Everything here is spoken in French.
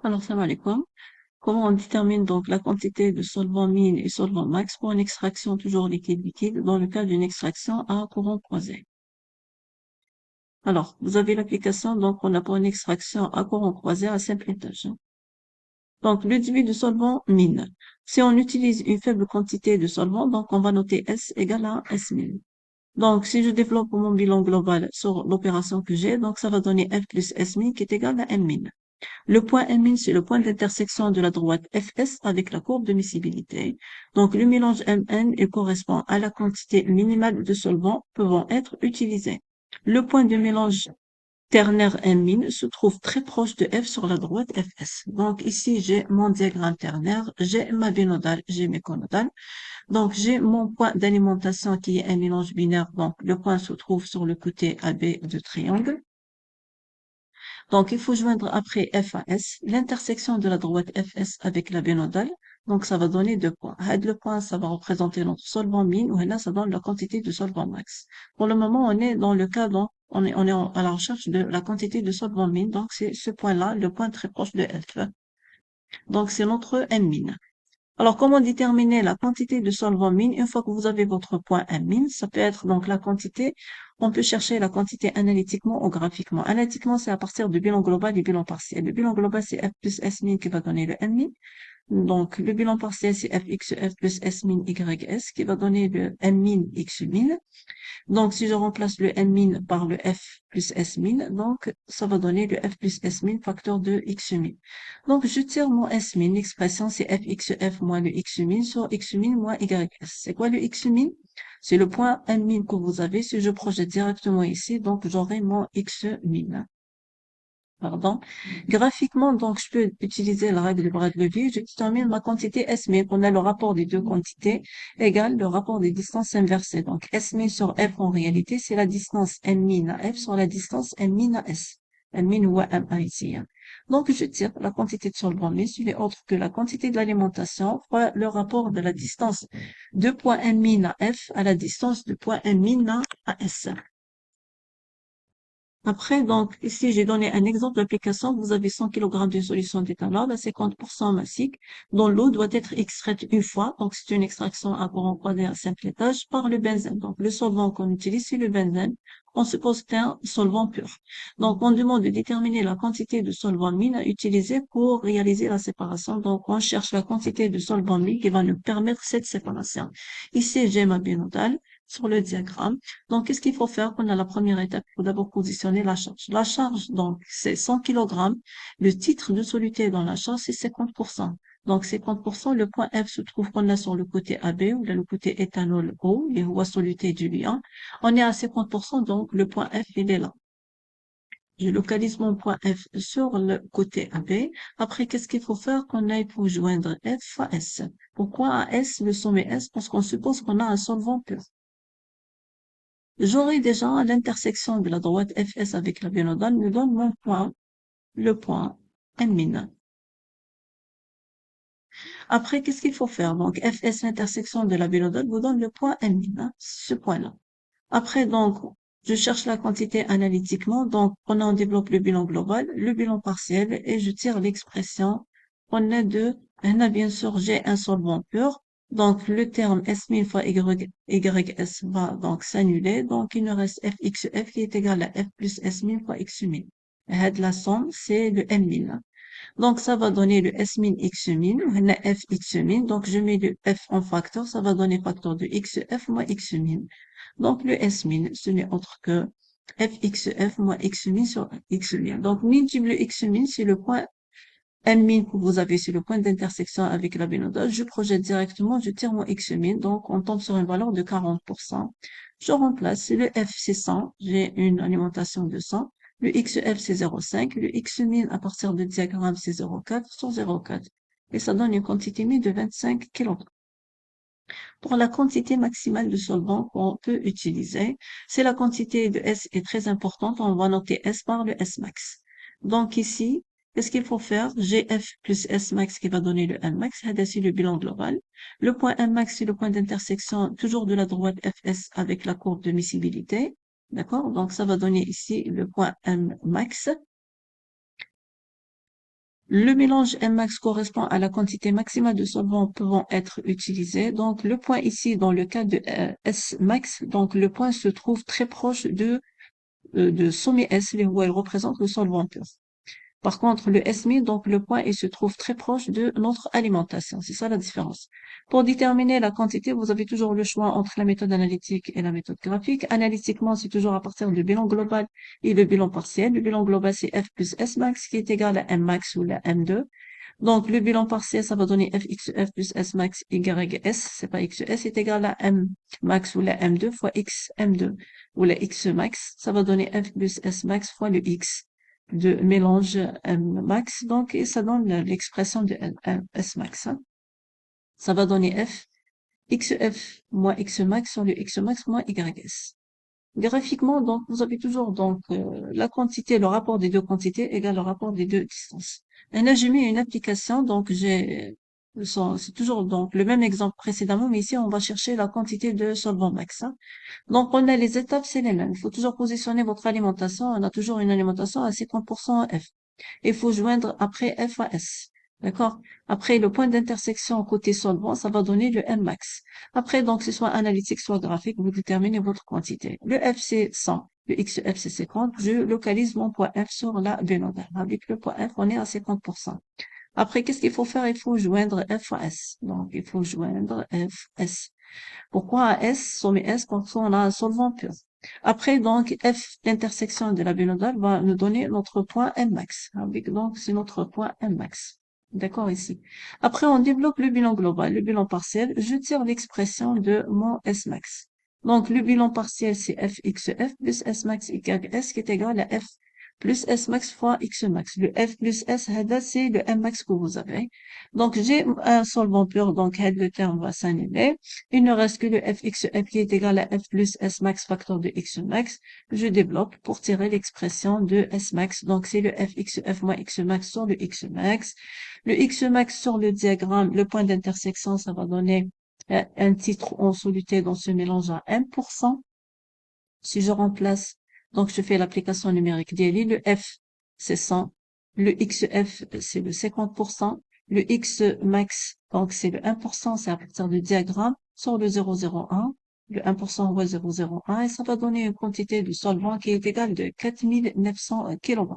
Alors, salam alaikum. Comment on détermine donc la quantité de solvant mine et solvant max pour une extraction toujours liquide-liquide dans le cas d'une extraction à courant croisé? Alors, vous avez l'application, donc on a pour une extraction à courant croisé à simple étage. Donc, le débit de solvant mine. Si on utilise une faible quantité de solvant, donc on va noter S égale à S mine. Donc, si je développe mon bilan global sur l'opération que j'ai, donc ça va donner F plus S mine qui est égal à M mine. Le point M', c'est le point d'intersection de la droite Fs avec la courbe de miscibilité. Donc, le mélange Mn, il correspond à la quantité minimale de solvants pouvant être utilisés. Le point de mélange ternaire M' se trouve très proche de F sur la droite Fs. Donc, ici, j'ai mon diagramme ternaire, j'ai ma binodale, j'ai mes conodales. Donc, j'ai mon point d'alimentation qui est un mélange binaire. Donc, le point se trouve sur le côté AB de triangle. Donc, il faut joindre après F à S l'intersection de la droite Fs avec la binodale. Donc, ça va donner 2 points. Le point, ça va représenter notre solvant mine, ou là, ça donne la quantité de solvant max. Pour le moment, on est dans le cas dont on est à la recherche de la quantité de solvant mine. Donc, c'est ce point-là, le point très proche de F. Donc, c'est notre M mine. Alors, comment déterminer la quantité de solvant mine une fois que vous avez votre point M mine? Ça peut être donc la quantité. On peut chercher la quantité analytiquement ou graphiquement. Analytiquement, c'est à partir du bilan global et du bilan partiel. Le bilan global, c'est F plus S mine qui va donner le M mine. Donc, le bilan partiel, c'est F plus S min YS qui va donner le M min X min. Donc, si je remplace le M min par le F plus S min, donc, ça va donner le F plus S min facteur de X min. Donc, je tire mon S min. L'expression, c'est FXF moins le X min sur X min moins YS. C'est quoi le X min? C'est le point M min que vous avez. Si je projette directement ici, donc, j'aurai mon X min. Pardon. Graphiquement, donc, je peux utiliser la règle de Brad-Levi. Je détermine ma quantité S min. On a le rapport des deux quantités égale le rapport des distances inversées. Donc, S min sur F, en réalité, c'est la distance M min à F sur la distance M min à S. M min ou M A ici. Donc, je tire la quantité de solvant min, ce n'est autre que la quantité de l'alimentation fois le rapport de la distance de point M min à F à la distance de point M min à S. Après, donc, ici, j'ai donné un exemple d'application. Vous avez 100 kg de solution d'éthanol à 50% massique, dont l'eau doit être extraite une fois. Donc, c'est une extraction à courant croisé à simple étage par le benzène. Donc, le solvant qu'on utilise, c'est le benzène. On suppose que c'est un solvant pur. Donc, on demande de déterminer la quantité de solvant mine à utiliser pour réaliser la séparation. Donc, on cherche la quantité de solvant mine qui va nous permettre cette séparation. Ici, j'ai ma binodale sur le diagramme. Donc, qu'est-ce qu'il faut faire? On a la première étape. Il faut d'abord positionner la charge. La charge, donc, c'est 100 kg. Le titre de soluté dans la charge, c'est 50%. Donc, 50%, le point F se trouve qu'on a sur le côté AB, ou là, le côté éthanol O, les voies solutées du lien. On est à 50%, donc, le point F, il est là. Je localise mon point F sur le côté AB. Après, qu'est-ce qu'il faut faire? Qu'on aille pour joindre F à S. Pourquoi à S, le sommet S? Parce qu'on suppose qu'on a un solvant pur. J'aurai déjà l'intersection de la droite Fs avec la binodale me donne mon point, le point M min. Après, qu'est-ce qu'il faut faire? Donc, Fs, l'intersection de la binodale vous donne le point M min, ce point-là. Après, donc, je cherche la quantité analytiquement. Donc, on développe le bilan global, le bilan partiel, et je tire l'expression. On a bien sûr, j'ai un solvant pur. Donc, le terme S min fois YS va donc s'annuler. Donc, il nous reste FXF qui est égal à F plus S min fois X min. Et la somme, c'est le M min. Donc, ça va donner le S min X min, on a F X min. Donc, je mets le F en facteur, ça va donner facteur de XF moins X min. Donc, le S min, ce n'est autre que FXF moins X min sur X min. Donc, multiple X min, c'est le point M min que vous avez, c'est le point d'intersection avec la binodale. Je projette directement, je tire mon X min. Donc, on tombe sur une valeur de 40%. Je remplace, le F, c'est 100. J'ai une alimentation de 100. Le XF, c'est 0,5. Le X min, à partir du diagramme, c'est 0,4 sur 0,4. Et ça donne une quantité min de 25 kg. Pour la quantité maximale de solvant qu'on peut utiliser, c'est la quantité de S est très importante. On va noter S par le S max. Donc ici, qu'est-ce qu'il faut faire? GF plus S max qui va donner le M max. C'est le bilan global. Le point M max, c'est le point d'intersection toujours de la droite FS avec la courbe de miscibilité. D'accord? Donc ça va donner ici le point M max. Le mélange Mmax correspond à la quantité maximale de solvants pouvant être utilisés. Donc, le point ici, dans le cas de Smax, donc le point se trouve très proche de sommet S, où elle représente le solvant pur. Par contre, le SMI, donc le point, il se trouve très proche de notre alimentation. C'est ça la différence. Pour déterminer la quantité, vous avez toujours le choix entre la méthode analytique et la méthode graphique. Analytiquement, c'est toujours à partir du bilan global et le bilan partiel. Le bilan global, c'est F plus S max qui est égal à M max ou la M2. Donc, le bilan partiel, ça va donner F x F plus S max Y S. C'est pas X S est égal à M max ou la M2 fois X M2 ou la X max. Ça va donner F plus S max fois le X de mélange M max. Donc, et ça donne l'expression de S max, hein. Ça va donner F XF moins X max sur le X max moins YS. Graphiquement, donc, vous avez toujours donc la quantité, le rapport des deux quantités égale le rapport des deux distances. Et là, j'ai mis une application, donc c'est toujours donc le même exemple précédemment, mais ici, on va chercher la quantité de solvant max, hein. Donc, on a les étapes, c'est les mêmes. Il faut toujours positionner votre alimentation. On a toujours une alimentation à 50% F. Il faut joindre après F à S. D'accord? Après, le point d'intersection côté solvant, ça va donner le M max. Après, donc, que ce soit analytique, soit graphique, vous déterminez votre quantité. Le F, c'est 100. Le XF, c'est 50. Je localise mon point F sur la bénodale. Avec le point F, on est à 50%. Après, qu'est-ce qu'il faut faire? Il faut joindre F à S. Donc, il faut joindre F, S. Pourquoi à S, sommet S, quand on a un solvant pur? Après, donc, F, l'intersection de la binodale va nous donner notre point M max. Donc, c'est notre point M max. D'accord, ici. Après, on développe le bilan global, le bilan partiel. Je tire l'expression de mon S max. Donc, le bilan partiel, c'est F x F plus S max égale S qui est égal à F plus S max fois X max. Le F plus S, c'est le M max que vous avez. Donc, j'ai un solvant pur, donc le terme va s'annuler. Il ne reste que le fxf qui est égal à f plus s max facteur de x max. Je développe pour tirer l'expression de s max. Donc, c'est le fxf moins x max sur le x max. Le x max sur le diagramme, le point d'intersection, ça va donner un titre en soluté dans ce mélange à 1%. Si je remplace, donc je fais l'application numérique daily, le f, c'est 100. Le xf, c'est le 50%. Le x max, donc c'est le 1%, c'est à partir du diagramme, sur le 0,01. Le 1% voit 0,01 et ça va donner une quantité de solvant qui est égale de 4900 kg.